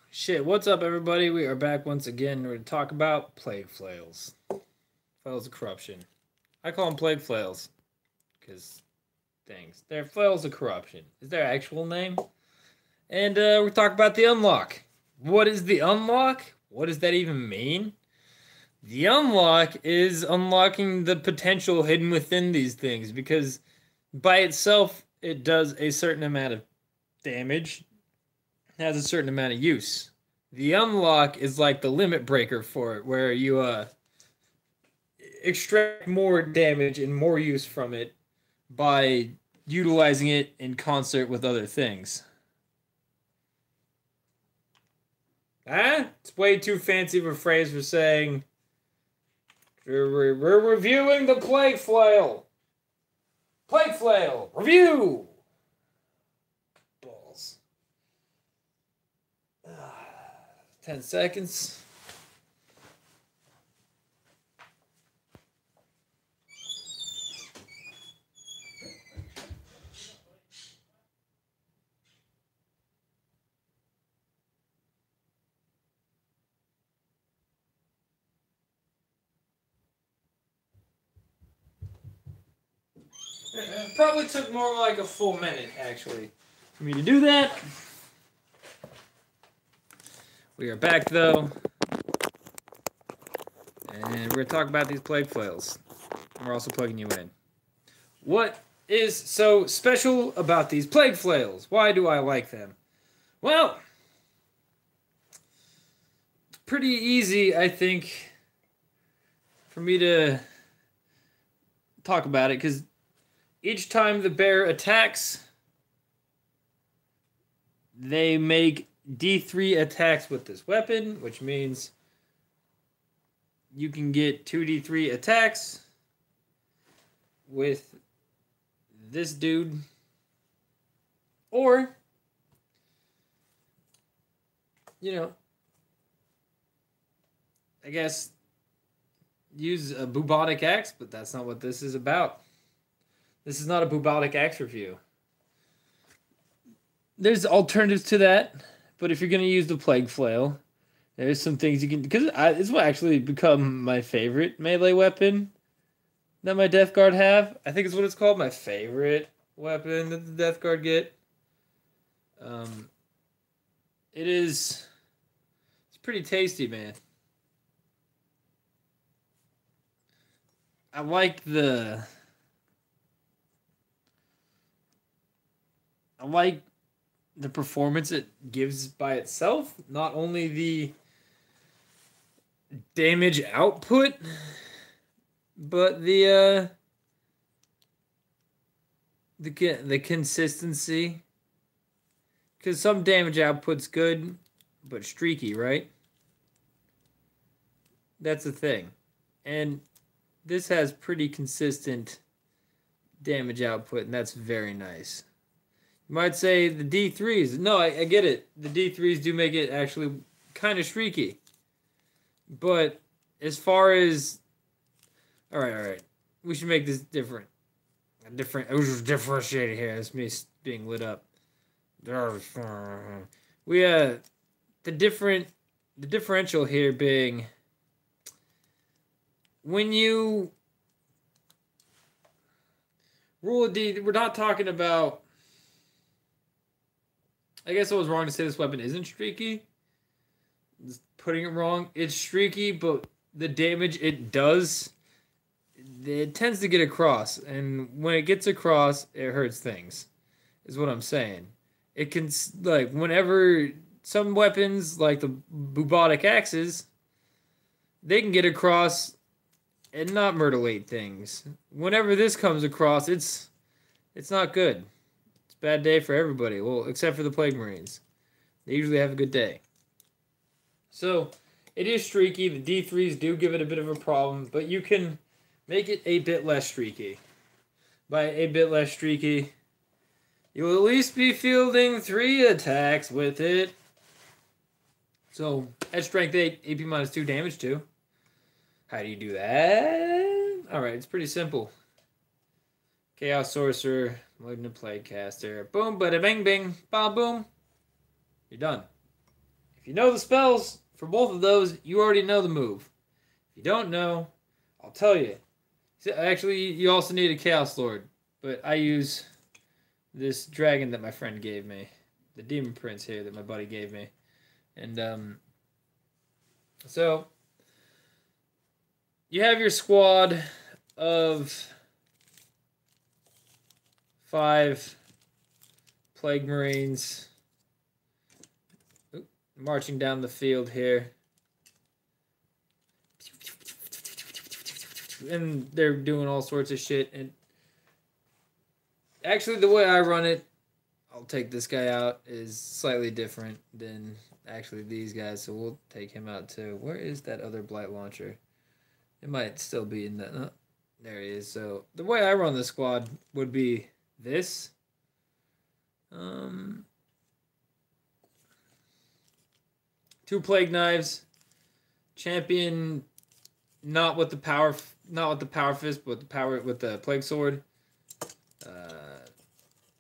Shit, what's up, everybody? We are back once again. We're going to talk about plague flails. Flails of corruption. I call them plague flails because things. They're flails of corruption. Is their actual name? And we're talking about the unlock. What is the unlock? What does that even mean? The unlock is unlocking the potential hidden within these things because by itself, it does a certain amount of damage, has a certain amount of use. The unlock is like the limit breaker for it, where you extract more damage and more use from it by utilizing it in concert with other things. It's way too fancy of a phrase for saying we're reviewing the plague flail. Plague flail review. Balls. 10 seconds. It probably took more like a full minute, actually, for me to do that. We are back, though, and we're going to talk about these plague flails. We're also plugging you in. What is so special about these plague flails? Why do I like them? Well, it's pretty easy, I think, for me to talk about it, because each time the bear attacks, they make D3 attacks with this weapon, which means you can get 2D3 attacks with this dude, or, I guess use a bubonic axe, but that's not what this is about. This is not a bubonic axe review. There's alternatives to that, but if you're going to use the plague flail, there's some things you can, because it's what actually become my favorite melee weapon that my Death Guard have. I think it's what it's called, my favorite weapon that the Death Guard get. It's pretty tasty, man. I like the performance it gives by itself. Not only the damage output, but the consistency. Because some damage output's good, but streaky, right? That's the thing. And this has pretty consistent damage output, and that's very nice. You might say the D3s. No, I get it. The D3s do make it actually kind of streaky. But as far as... All right. We should make this different. Differentiated here. That's me being lit up. We the differential here being when you roll a D, we're not talking about, I guess I was wrong to say this weapon isn't streaky. Just putting it wrong. It's streaky, but the damage it does, it tends to get across. And when it gets across, it hurts things, is what I'm saying. It can, like, whenever some weapons, like the bubonic axes, they can get across and not mutilate things. Whenever this comes across, it's not good. It's a bad day for everybody. Well, except for the Plague Marines. They usually have a good day. So, it is streaky. The D3s do give it a bit of a problem, but you can make it a bit less streaky. By a bit less streaky, you'll at least be fielding 3 attacks with it. So, at strength 8, AP minus 2 damage too. How do you do that? Alright, it's pretty simple. Chaos Sorcerer, Malignant Plague Caster. Boom, bada bing bing, ba boom. You're done. If you know the spells for both of those, you already know the move. If you don't know, I'll tell you. Actually, you also need a Chaos Lord, but I use this dragon that my friend gave me, the Demon Prince here that my buddy gave me, and so you have your squad of 5 Plague Marines marching down the field here. And they're doing all sorts of shit. And actually, the way I run it, I'll take this guy out, is slightly different than actually these guys. So we'll take him out too. Where is that other Blight Launcher? It might still be in that. Oh, there he is. So the way I run the squad would be this. 2 Plague Knives. Champion, not with the power fist, but with the Plague Sword.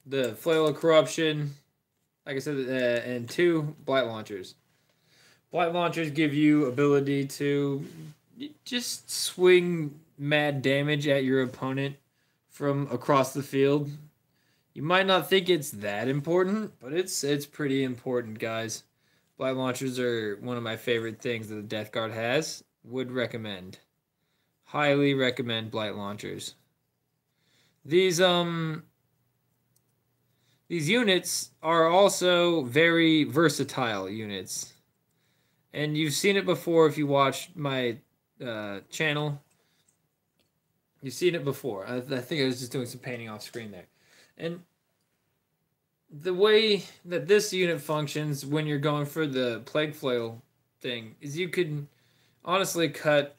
The Flail of Corruption, like I said, and 2 Blight Launchers. Blight Launchers give you ability to just swing mad damage at your opponent from across the field. You might not think it's that important, but it's pretty important, guys. Blight Launchers are one of my favorite things that the Death Guard has. Would recommend. Highly recommend Blight Launchers. These units are also very versatile units. And you've seen it before if you watched my channel. You've seen it before. I think I was just doing some painting off screen there. And the way that this unit functions when you're going for the Plague Flail thing is you can honestly cut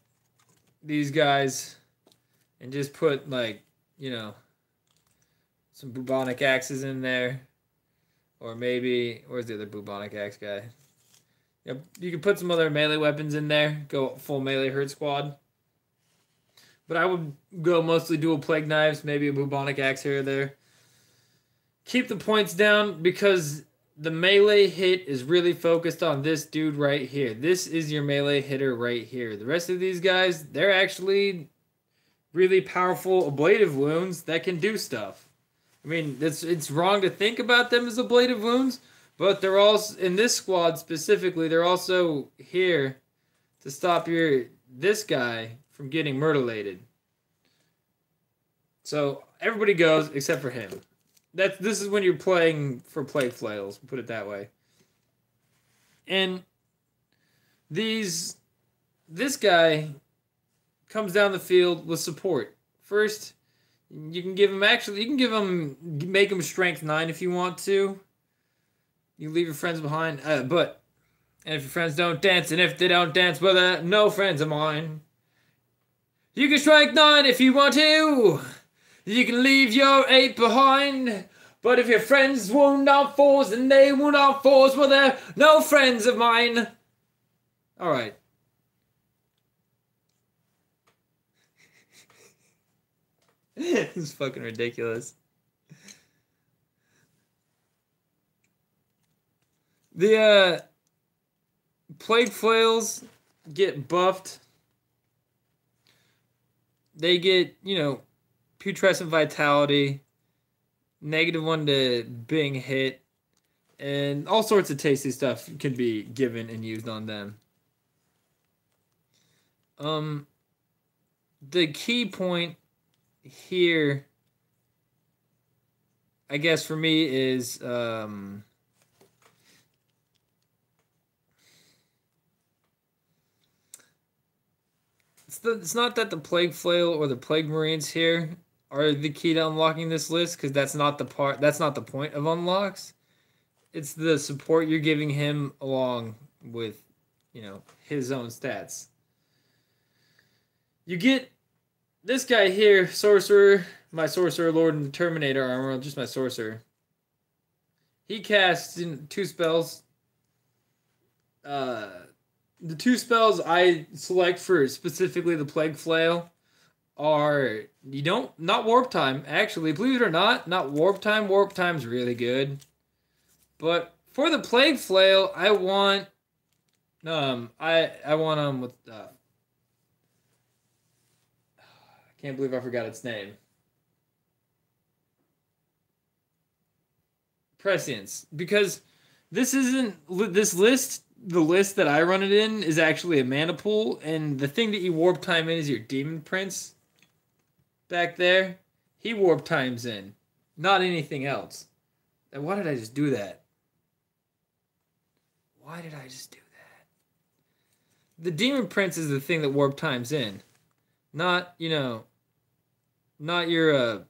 these guys and just put, like, you know, some bubonic axes in there. Or maybe, where's the other bubonic axe guy? Yep, you can put some other melee weapons in there. Go full melee herd squad. But I would go mostly dual Plague Knives, maybe a bubonic axe here or there. Keep the points down because the melee hit is really focused on this dude right here. This is your melee hitter right here. The rest of these guys, they're actually really powerful ablative wounds that can do stuff. I mean, it's wrong to think about them as ablative wounds, but they're also, in this squad specifically, they're also here to stop this guy from getting murderlated. So everybody goes except for him. This is when you're playing for Plague Flails, put it that way. And this guy comes down the field with support. First, you can give him make him strength 9 if you want to. You leave your friends behind, and if your friends don't dance, and if they don't dance, well, they're no friends of mine. You can strength 9 if you want to. You can leave your 8 behind. But if your friends wound on 4s and they wound on 4s, well, they're no friends of mine. Alright. This is fucking ridiculous. The Plague Flails get buffed. They get, putrescent vitality, -1 to being hit, and all sorts of tasty stuff can be given and used on them. The key point here, I guess for me, is it's not that the Plague Flail or the Plague Marines here are the key to unlocking this list, because that's not the point of unlocks. It's the support you're giving him along with, his own stats. You get this guy here, Sorcerer, my Sorcerer Lord and Terminator armor, just my Sorcerer. He casts 2 spells. The 2 spells I select for specifically the Plague Flail are, not Warp Time, actually, believe it or not Warp Time. Warp Time's really good. But for the Plague Flail, I want I want with I can't believe I forgot its name. Prescience, because this isn't this list. The list that I run it in is actually a mana pool, and the thing that you warp time in is your demon prince back there. He warp times in, not anything else. And why did I just do that? Why did I just do that? The demon prince is the thing that warp times in, not not your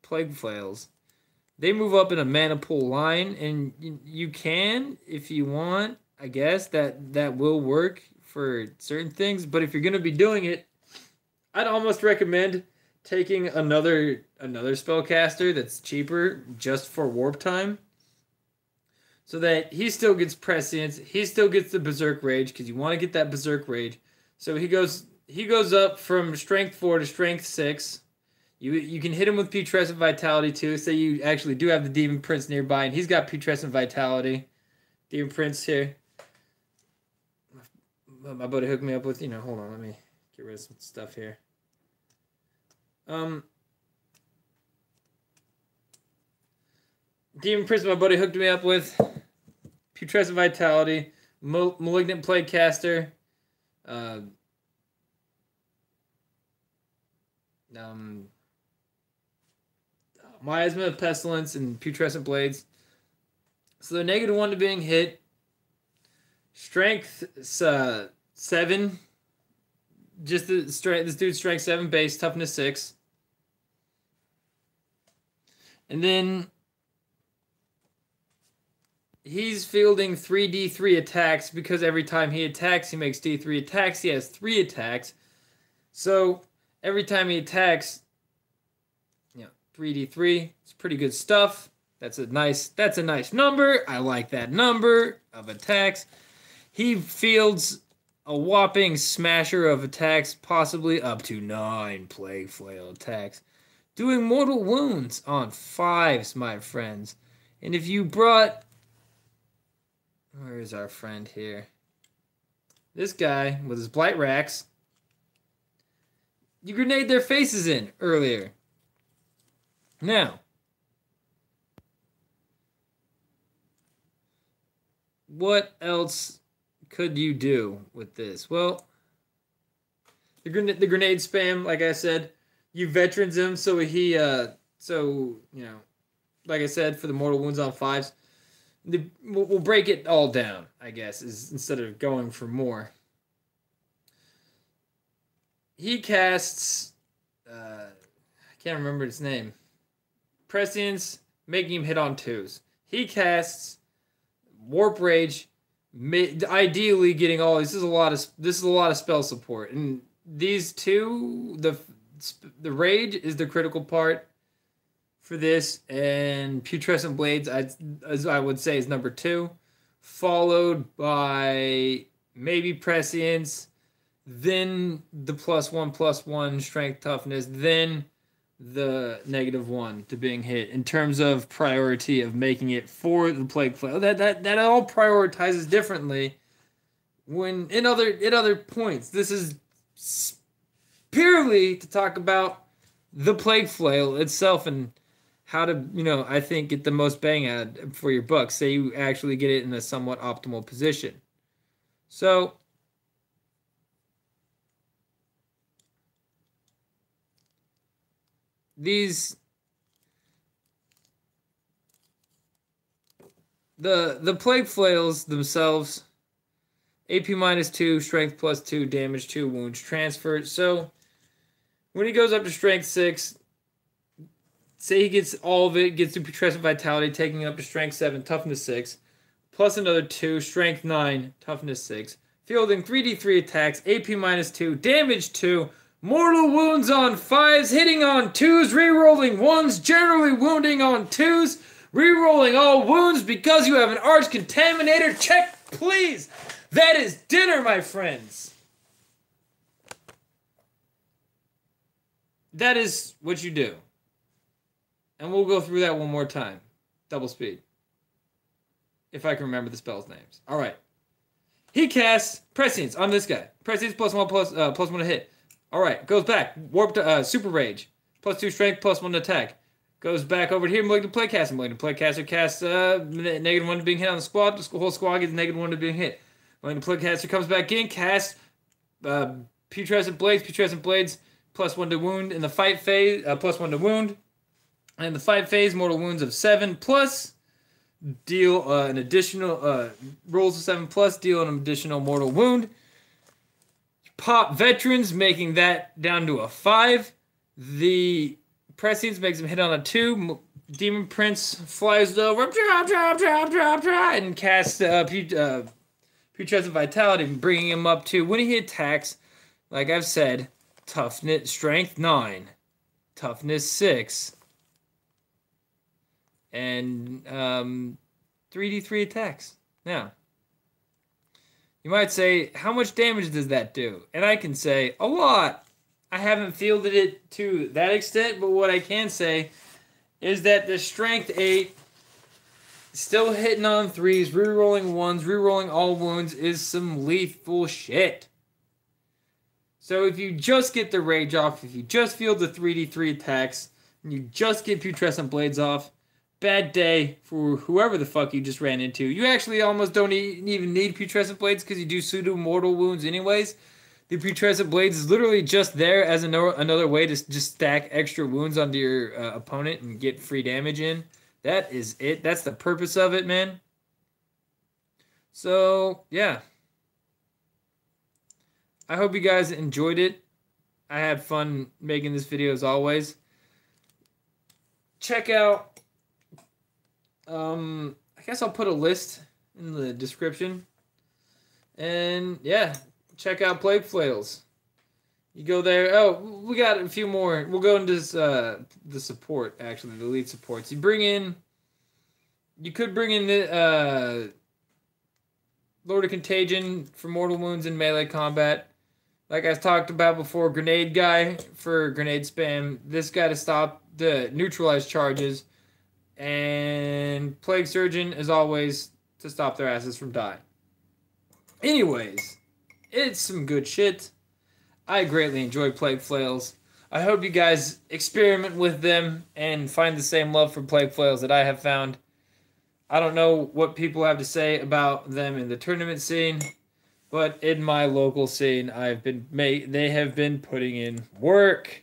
plague flails. They move up in a mana pool line, and you can, if you want, I guess that will work for certain things. But if you're gonna be doing it, I'd almost recommend taking another spellcaster that's cheaper just for warp time, so that he still gets prescience, he still gets the berserk rage because you want to get that berserk rage. So he goes up from strength 4 to strength 6. You can hit him with putrescent vitality too. Say you actually do have the demon prince nearby, and he's got putrescent vitality. Demon prince here. My buddy hooked me up with. Hold on, let me get rid of some stuff here. Demon prince, my buddy hooked me up with putrescent vitality, malignant plague caster. Miasma of Pestilence and Putrescent Blades. So they're -1 to being hit. Strength 7. Just the strength. This dude's strength 7 base, toughness 6. And then he's fielding 3d3 attacks because every time he attacks, he makes d3 attacks. He has 3 attacks. So every time he attacks, 3d3. It's pretty good stuff. That's a nice number. I like that number of attacks. He fields a whopping smasher of attacks, possibly up to 9 plague flail attacks, doing mortal wounds on 5s, my friends. And if you brought, where is our friend here? This guy with his blight racks, you grenade their faces in earlier. Now, what else could you do with this? Well, the grenade spam, like I said, you veterans him, so he like I said, for the mortal wounds on 5s, we'll break it all down, I guess, instead of going for more. He casts, I can't remember his name. Prescience, making him hit on 2s. He casts Warp Rage, ideally getting all these. This is a lot of spell support, and these two, the rage is the critical part for this, and Putrescent Blades, as I would say, is number 2, followed by maybe Prescience, then the +1/+1 strength toughness, then the -1 to being hit in terms of priority of making it for the plague flail. That all prioritizes differently when in other points. This is purely to talk about the plague flail itself and how to, I think, get the most bang out for your buck. Say you actually get it in a somewhat optimal position. So these the plague flails themselves, AP -2, strength +2, damage 2, wounds transferred. So when he goes up to strength 6, say he gets all of it, gets to putrescent vitality, taking it up to strength 7, toughness 6, plus another 2, strength 9, toughness 6, fielding 3d3 attacks, AP -2, damage 2, mortal wounds on 5s, hitting on 2s, rerolling 1s, generally wounding on 2s, rerolling all wounds because you have an Arch Contaminator. Check, please. That is dinner, my friends. That is what you do. And we'll go through that one more time. Double speed. if I can remember the spells' names. All right. He casts Prescience on this guy. Prescience plus one to hit. All right. Goes back. Warp to Super Rage. +2 Strength, +1 to attack. Goes back over here. Malignant Playcaster. Malignant Playcaster casts -1 to being hit on the squad. The whole squad gets -1 to being hit. Malignant Playcaster comes back in. Casts Putrescent Blades. Putrescent Blades +1 to wound in the fight phase. +1 to wound. And in the fight phase, mortal wounds of 7 plus. Deal an additional rolls of 7 plus. Deal an additional mortal wound. Pop Veterans, making that down to a 5. The Prescience makes him hit on a 2. Demon Prince flies over, and casts Putrescent Vitality, bringing him up to, when he attacks, like I've said, Toughness, Strength 9, Toughness 6, and 3d3 attacks. Now, you might say, how much damage does that do? And I can say, a lot. I haven't fielded it to that extent, but what I can say is that the Strength 8, still hitting on 3s, rerolling 1s, rerolling all wounds, is some lethal shit. So if you just get the Rage off, if you just field the 3d3 attacks, and you just get Putrescent Blades off, bad day for whoever the fuck you just ran into. You actually almost don't even need Putrescent Blades because you do pseudo-mortal wounds anyways. The Putrescent Blades is literally just there as another way to just stack extra wounds onto your opponent and get free damage in. That is it. That's the purpose of it, man. So, yeah. I hope you guys enjoyed it. I had fun making this video as always. Check out... I guess I'll put a list in the description. And, yeah, check out Plague Flails. You go there. Oh, we got a few more. We'll go into this, the support, actually, the elite supports. You could bring in the Lord of Contagion for mortal wounds in melee combat. Like I talked about before, Grenade Guy for grenade spam. This guy to stop the neutralized charges. And Plague Surgeon, as always, to stop their asses from dying. Anyways, it's some good shit. I greatly enjoy Plague Flails. I hope you guys experiment with them and find the same love for Plague Flails that I have found. I don't know what people have to say about them in the tournament scene, but in my local scene, they have been putting in work.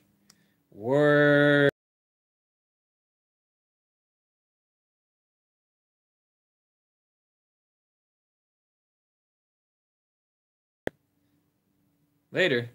Later.